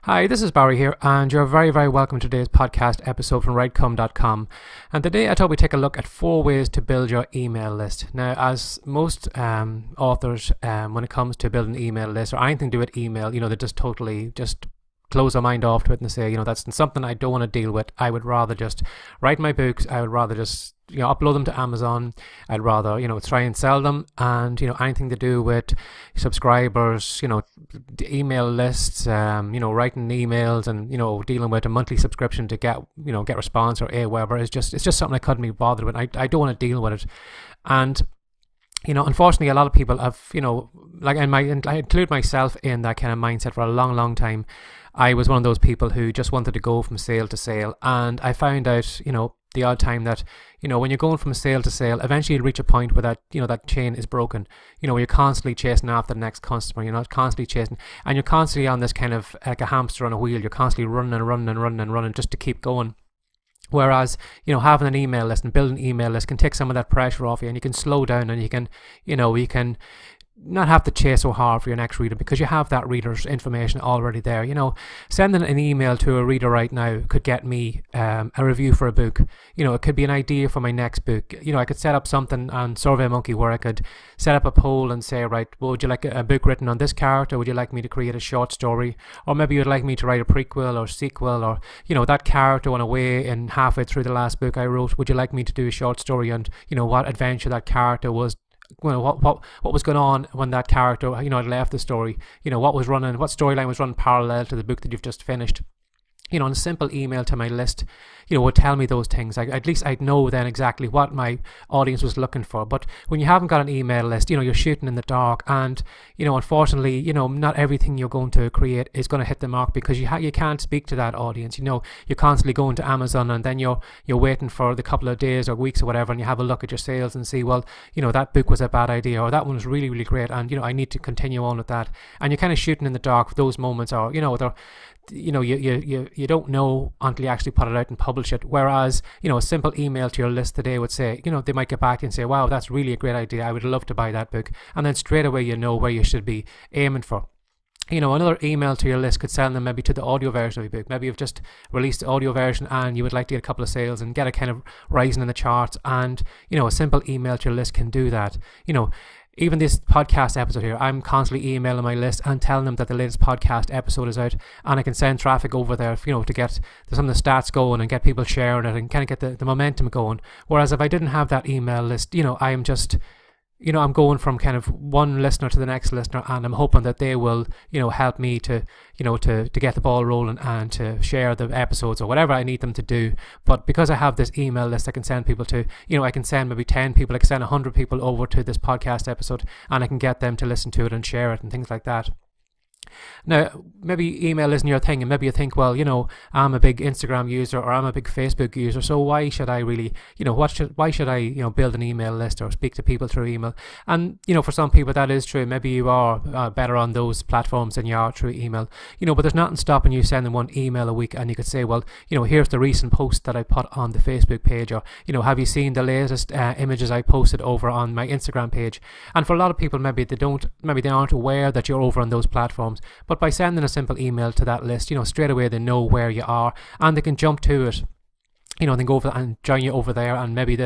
Hi, this is Barry here, and you're very, very welcome to today's podcast episode from WriteCome.com. And today I thought we'd take a look at 4 ways to build your email list. Now, as most authors, when it comes to building an email list or anything to do with email, they just totally close their mind off to it and say, that's something I don't want to deal with. I would rather just write my books. I would rather just upload them to Amazon. I'd rather try and sell them, and anything to do with subscribers, email lists, writing emails, and dealing with a monthly subscription to get response or Aweber it's just something I couldn't be bothered with. I don't want to deal with it. And unfortunately, a lot of people have, I include myself in that kind of mindset for a long, long time. I was one of those people who just wanted to go from sale to sale, and I found out, the odd time that, when you're going from sale to sale, eventually you'll reach a point where that, that chain is broken, where you're constantly chasing after the next customer, you're not constantly chasing, and you're constantly on this kind of like a hamster on a wheel. You're constantly running just to keep going. Whereas, having an email list and building an email list can take some of that pressure off you, and you can slow down, and you can not have to chase so hard for your next reader because you have that reader's information already there. Sending an email to a reader right now could get me a review for a book. It could be an idea for my next book. I could set up something on SurveyMonkey where I could set up a poll and say, right, well, would you like a book written on this character? Would you like me to create a short story? Or maybe you'd like me to write a prequel or sequel, or, that character went away and halfway through the last book I wrote. Would you like me to do a short story on, what adventure that character was, what was going on when that character had left the story, what storyline was running parallel to the book that you've just finished. And a simple email to my list, would tell me those things. At least I'd know then exactly what my audience was looking for. But when you haven't got an email list, you're shooting in the dark, and unfortunately, not everything you're going to create is going to hit the mark because you can't speak to that audience. You're constantly going to Amazon, and then you're waiting for the couple of days or weeks or whatever, and you have a look at your sales and see, well, that book was a bad idea, or that one was really, really great, and I need to continue on with that. And you're kind of shooting in the dark. Those moments are, they're you don't know until you actually put it out and publish it. Whereas, a simple email to your list today would say, they might get back and say, wow, that's really a great idea. I would love to buy that book. And then straight away, where you should be aiming for. Another email to your list could send them maybe to the audio version of your book. Maybe you've just released the audio version and you would like to get a couple of sales and get it kind of rising in the charts. And, a simple email to your list can do that. Even this podcast episode here, I'm constantly emailing my list and telling them that the latest podcast episode is out, and I can send traffic over there, to get some of the stats going and get people sharing it and kind of get the momentum going. Whereas if I didn't have that email list, I am just, I'm going from kind of one listener to the next listener, and I'm hoping that they will, help me to get the ball rolling and to share the episodes or whatever I need them to do. But because I have this email list I can send people to, I can send maybe 10 people, I can send 100 people over to this podcast episode, and I can get them to listen to it and share it and things like that. Now, maybe email isn't your thing, and maybe you think, well, I'm a big Instagram user or I'm a big Facebook user, so why should I really, why should I, build an email list or speak to people through email? And, for some people that is true. Maybe you are better on those platforms than you are through email, but there's nothing stopping you sending one email a week, and you could say, well, here's the recent post that I put on the Facebook page, or, have you seen the latest images I posted over on my Instagram page? And for a lot of people, maybe they aren't aware that you're over on those platforms. But by sending a simple email to that list, straight away they know where you are, and they can jump to it, then go over and join you over there, and maybe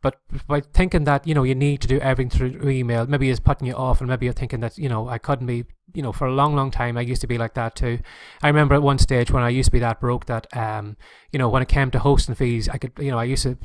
but by thinking that, you need to do everything through email, maybe it's putting you off, and maybe you're thinking that, I couldn't be, for a long, long time, I used to be like that too. I remember at one stage when I used to be that broke that, when it came to hosting fees, I could, I used to,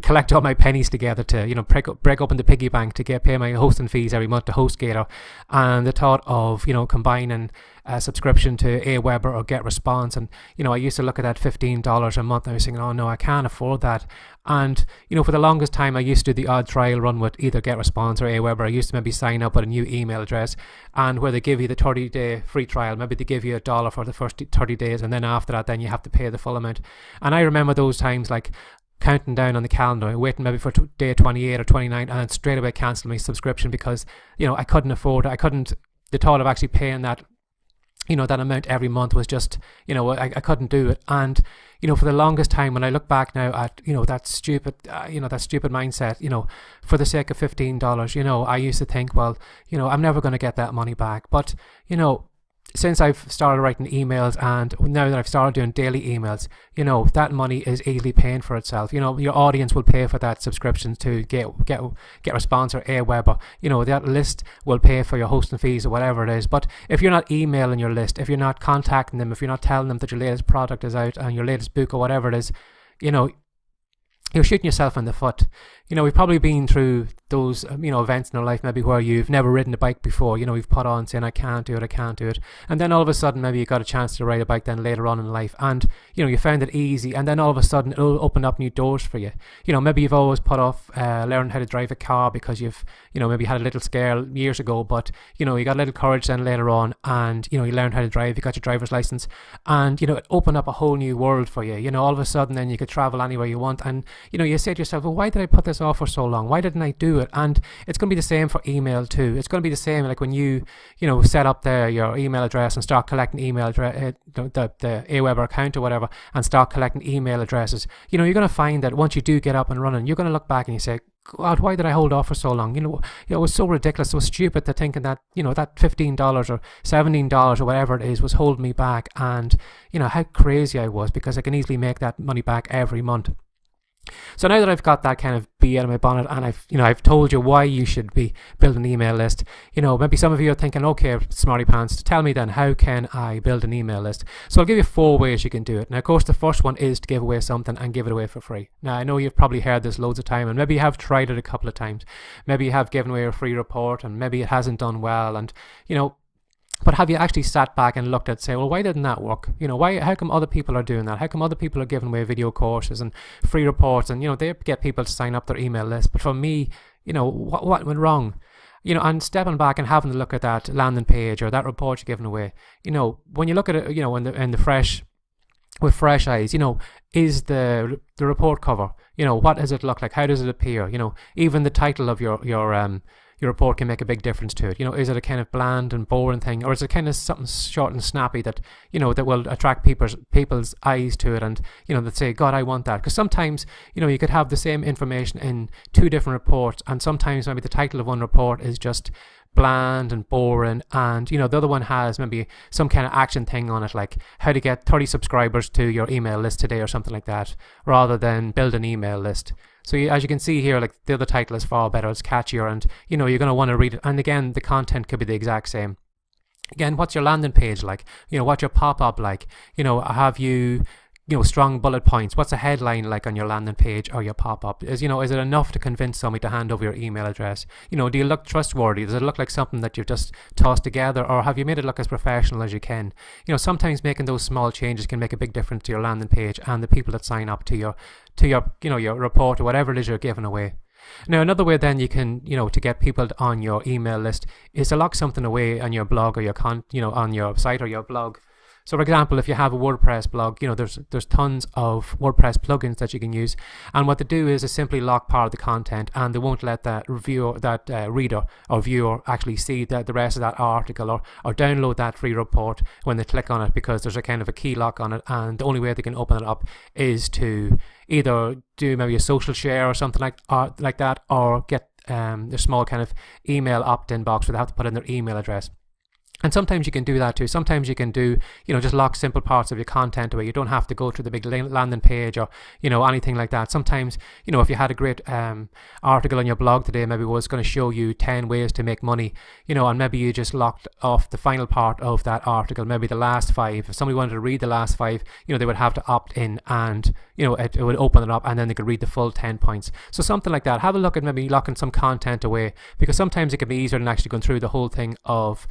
collect all my pennies together to, break open the piggy bank to pay my hosting fees every month to HostGator. And the thought of, combining a subscription to Aweber or GetResponse, and, I used to look at that $15 a month, and I was thinking, oh no, I can't afford that. And, for the longest time, I used to do the odd trial run with either GetResponse or Aweber. I used to maybe sign up with a new email address, and where they give you the 30-day free trial, maybe they give you $1 for the first 30 days, and then after that, then you have to pay the full amount. And I remember those times, like, counting down on the calendar, waiting maybe for day 28 or 29, and then straight away cancel my subscription because, I couldn't afford it. The thought of actually paying that, that amount every month was just, I couldn't do it. And, for the longest time, when I look back now at, that stupid mindset, for the sake of $15, I used to think, well, I'm never going to get that money back. But, since I've started writing emails, and now that I've started doing daily emails, that money is easily paying for itself. Your audience will pay for that subscription to GetResponse or Aweber. That list will pay for your hosting fees or whatever it is. But if you're not emailing your list, if you're not contacting them, if you're not telling them that your latest product is out and your latest book or whatever it is, you're shooting yourself in the foot. We've probably been through those, events in our life maybe where you've never ridden a bike before. You've put on saying, I can't do it. And then all of a sudden, maybe you got a chance to ride a bike then later on in life. And, you found it easy. And then all of a sudden, it'll open up new doors for you. Maybe you've always put off learning how to drive a car because you've, maybe had a little scare years ago. But, you got a little courage then later on. And, you learned how to drive. You got your driver's license. And, it opened up a whole new world for you. All of a sudden, then you could travel anywhere you want. And, you say to yourself, well, why did I put this off for so long? Why didn't I do it? And it's going to be the same for email too. It's going to be the same like when you set up your email address and start collecting email address, the Aweber account or whatever, and start collecting email addresses. You're going to find that once you do get up and running, you're going to look back and you say, God, why did I hold off for so long? It was so ridiculous, so stupid to thinking that, that $15 or $17 or whatever it is was holding me back. And, how crazy I was, because I can easily make that money back every month. So now that I've got that kind of bee out of my bonnet, and I've told you why you should be building an email list, maybe some of you are thinking, okay, smarty pants, tell me then, how can I build an email list? So I'll give you 4 ways you can do it. Now, of course, the first one is to give away something and give it away for free. Now, I know you've probably heard this loads of time, and maybe you have tried it a couple of times. Maybe you have given away a free report, and maybe it hasn't done well, and but have you actually sat back and looked at, say, well, why didn't that work? How come other people are doing that? How come other people are giving away video courses and free reports, and they get people to sign up their email list? But for me, what went wrong? And stepping back and having a look at that landing page or that report you're giving away, when you look at it, with fresh eyes, is the report cover, what does it look like? How does it appear? Even the title of your report can make a big difference to it. Is it a kind of bland and boring thing, or is it kind of something short and snappy that, that will attract people's eyes to it, and, that say, God, I want that. Because sometimes, you could have the same information in 2 different reports, and sometimes maybe the title of one report is just bland and boring, and the other one has maybe some kind of action thing on it, like how to get 30 subscribers to your email list today or something like that, rather than build an email list. So as you can see here, like the other title is far better, it's catchier, and you're going to want to read it. And again, the content could be the exact same. Again, what's your landing page like? What's your pop-up like? Have you strong bullet points? What's the headline like on your landing page or your pop-up? Is it enough to convince somebody to hand over your email address? Do you look trustworthy? Does it look like something that you've just tossed together, or have you made it look as professional as you can? Sometimes making those small changes can make a big difference to your landing page and the people that sign up to your your report or whatever it is you're giving away. Now, another way then you can, to get people on your email list is to lock something away on your blog or your on your site or your blog. So, for example, if you have a WordPress blog, there's tons of WordPress plugins that you can use, and what they do is simply lock part of the content, and they won't let that reader or viewer actually see the rest of that article or download that free report when they click on it, because there's a kind of a key lock on it, and the only way they can open it up is to either do maybe a social share or something like that, or get a small kind of email opt-in box where they have to put in their email address. And sometimes you can do that too. Sometimes you can do, just lock simple parts of your content away. You don't have to go through the big landing page or, anything like that. Sometimes, if you had a great article on your blog today, maybe it was going to show you 10 ways to make money, and maybe you just locked off the final part of that article, maybe the last 5. If somebody wanted to read the last 5, they would have to opt in, and, it would open it up, and then they could read the full 10 points. So something like that. Have a look at maybe locking some content away, because sometimes it can be easier than actually going through the whole thing of,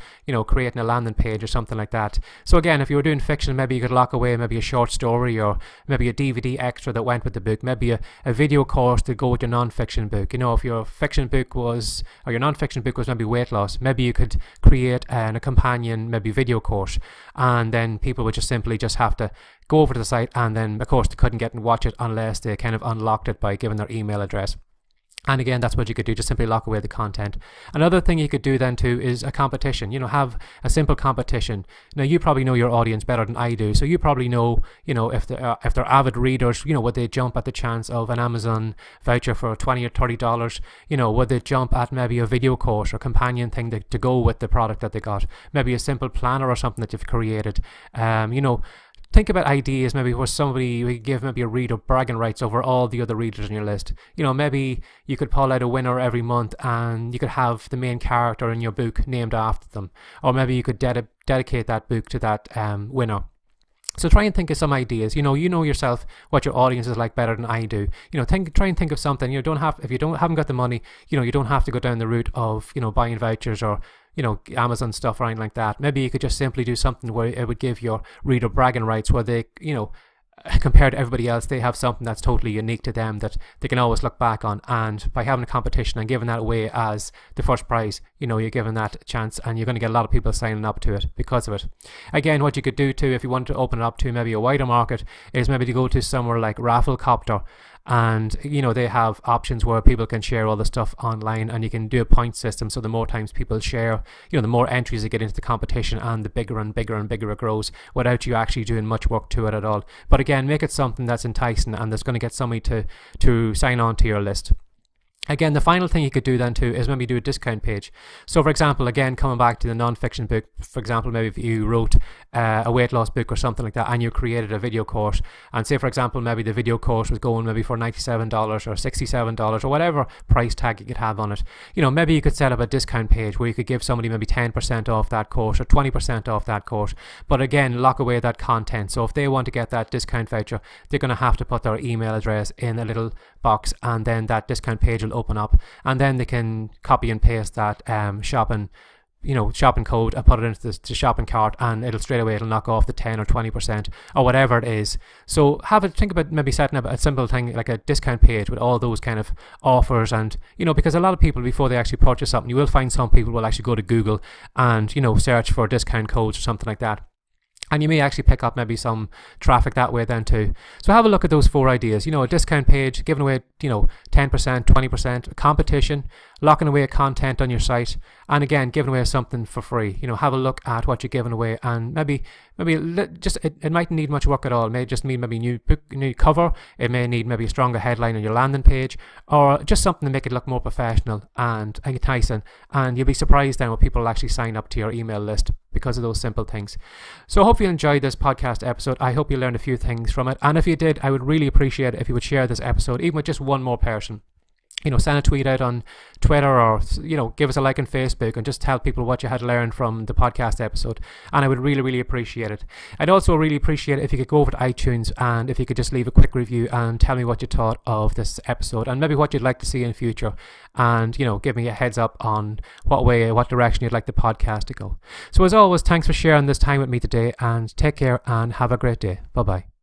creating a landing page or something like that. So again, if you were doing fiction, maybe you could lock away maybe a short story, or maybe a DVD extra that went with the book, maybe a video course to go with your non-fiction book. If your fiction book was, or your non-fiction book was maybe weight loss, maybe you could create a companion maybe video course, and then people would just simply have to go over to the site, and then of course they couldn't get and watch it unless they kind of unlocked it by giving their email address. And again, that's what you could do, just simply lock away the content. Another thing you could do then too is a competition. Have a simple competition. Now, you probably know your audience better than I do, so you probably know, if they're avid readers, would they jump at the chance of an Amazon voucher for $20 or $30? Would they jump at maybe a video course or companion thing to go with the product that they got? Maybe a simple planner or something that you've created. Think about ideas maybe where somebody would give maybe a reader bragging rights over all the other readers on your list. Maybe you could pull out a winner every month and you could have the main character in your book named after them. Or maybe you could dedicate that book to that winner. So try and think of some ideas. You know yourself what your audience is like better than I do. Try and think of something. If you haven't got the money, you don't have to go down the route of buying vouchers or Amazon stuff or anything like that. Maybe you could just simply do something where it would give your reader bragging rights, where they compared to everybody else, they have something that's totally unique to them that they can always look back on. And by having a competition and giving that away as the first prize, you're giving that a chance, and you're going to get a lot of people signing up to it because of it. Again, what you could do too, if you wanted to open it up to maybe a wider market, is maybe to go to somewhere like Rafflecopter. And they have options where people can share all the stuff online, and you can do a point system, so the more times people share, the more entries they get into the competition, and the bigger and bigger and bigger it grows without you actually doing much work to it at all. But again, make it something that's enticing and that's going to get somebody to sign on to your list. Again, the final thing you could do then too is maybe do a discount page. So for example, again, coming back to the non-fiction book, for example, maybe if you wrote a weight loss book or something like that, and you created a video course, and say for example, maybe the video course was going maybe for $97 or $67 or whatever price tag you could have on it. Maybe you could set up a discount page where you could give somebody maybe 10% off that course or 20% off that course. But again, lock away that content. So if they want to get that discount voucher, they're going to have to put their email address in a little box, and then that discount page will open up, and then they can copy and paste that shopping code and put it into the shopping cart, and it'll knock off the 10 or 20% or whatever it is. So think about maybe setting up a simple thing like a discount page with all those kind of offers, and because a lot of people, before they actually purchase something, you will find some people will actually go to Google and search for discount codes or something like that. And you may actually pick up maybe some traffic that way then too. So have a look at those 4 ideas. A discount page, giving away, 10%, 20%, a competition, locking away content on your site, and again, giving away something for free. Have a look at what you're giving away, and maybe it mightn't need much work at all. It may just need maybe new cover. It may need maybe a stronger headline on your landing page, or just something to make it look more professional and enticing. And you'll be surprised then when people actually sign up to your email list because of those simple things. So I hope you enjoyed this podcast episode. I hope you learned a few things from it, and if you did, I would really appreciate it if you would share this episode even with just one more person. Send a tweet out on Twitter, or give us a like on Facebook, and just tell people what you had learned from the podcast episode, and I would really, really appreciate it. I'd also really appreciate it if you could go over to iTunes, and if you could just leave a quick review and tell me what you thought of this episode, and maybe what you'd like to see in future, and give me a heads up on what direction you'd like the podcast to go. So as always, thanks for sharing this time with me today, and take care and have a great day. Bye bye.